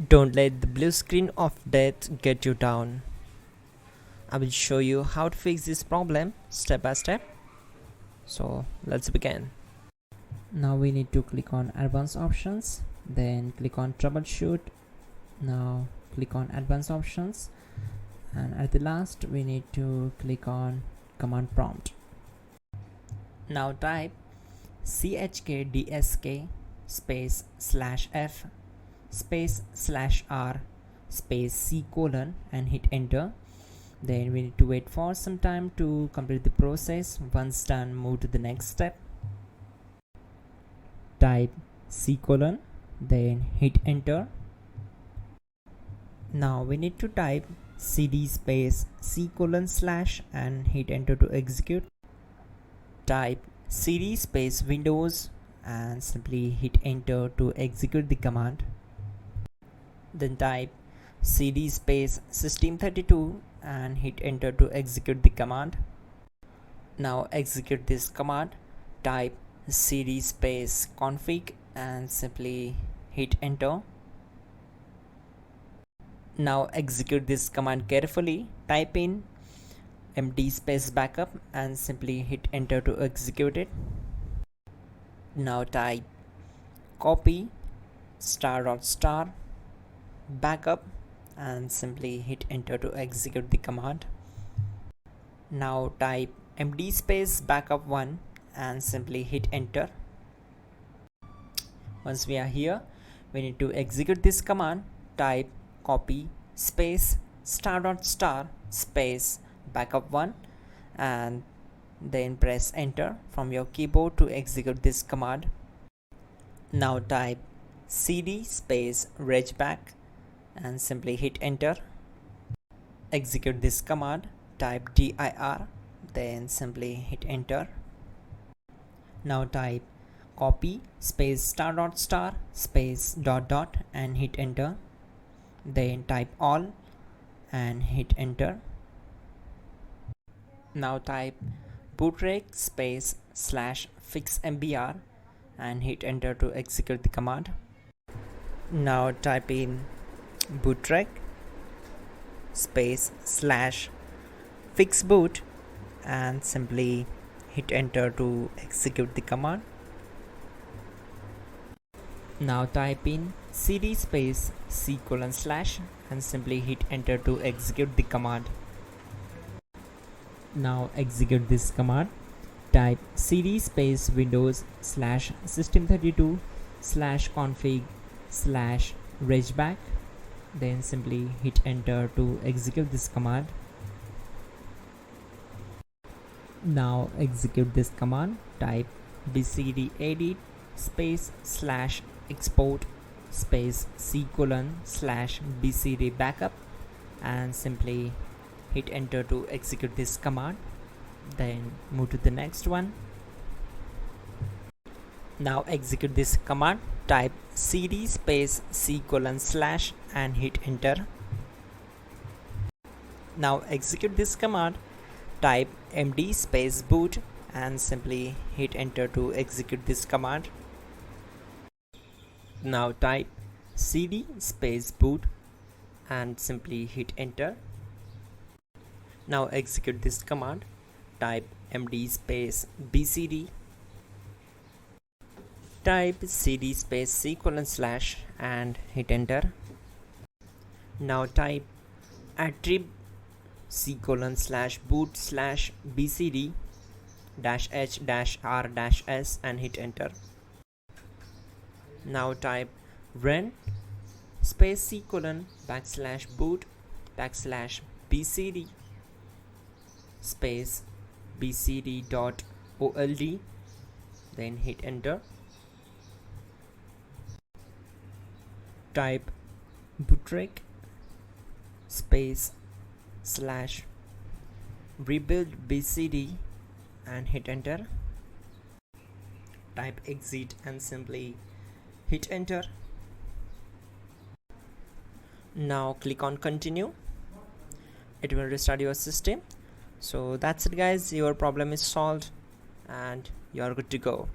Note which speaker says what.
Speaker 1: Don't let the blue screen of death get you down. I will show you how to fix this problem step by step. So let's begin. Now we need to click on advanced options, then click on troubleshoot. Now click on advanced options, and at the last we need to click on command prompt. Now type chkdsk space /f space /r space c colon and hit enter. Then we need to wait for some time to complete the process. Once done, move to the next step. Type c colon, then hit enter. Now we need to type cd space c colon / and hit enter to execute. Type cd space windows and simply hit enter to execute the command. Then type cd space system32 and hit enter to execute the command. Now execute this command. Type cd space config and simply hit enter. Now execute this command carefully. Type in md space backup and simply hit enter to execute it. Now type copy *** backup and simply hit enter to execute the command. Now type md space backup1 and simply hit enter. Once we are here, we need to execute this command. Type copy space ** space backup1 and then press enter from your keyboard to execute this command. Now type cd space regback and simply hit enter. Execute this command. Type dir, then simply hit enter. Now type copy space ** space ... and hit enter. Then type all and hit enter. Now type bootrec space /fixmbr and hit enter to execute the command. Now type in bootrec space /fixboot and simply hit enter to execute the command. Now type in cd space c colon / and simply hit enter to execute the command. Now execute this command. Type cd space windows /system32 /config /regback, then simply hit enter to execute this command. Now execute this command. Type bcd edit space /export space c colon /bcd backup and simply hit enter to execute this command. Then move to the next one. Now execute this command. Type cd space c colon / and hit enter. Now execute this command. Type md space boot and simply hit enter to execute this command. Now type cd space boot and simply hit enter. Now execute this command. Type md space bcd. Type cd space c colon / and hit enter. Now type attrib c colon /boot /bcd -h -r -s and hit enter. Now type run space c colon /boot /bcd space bcd.old, then hit enter. Type bootrec space /rebuild bcd and hit enter. Type exit and simply hit enter. Now click on continue. It will restart your system. So that's it guys, your problem is solved and you are good to go.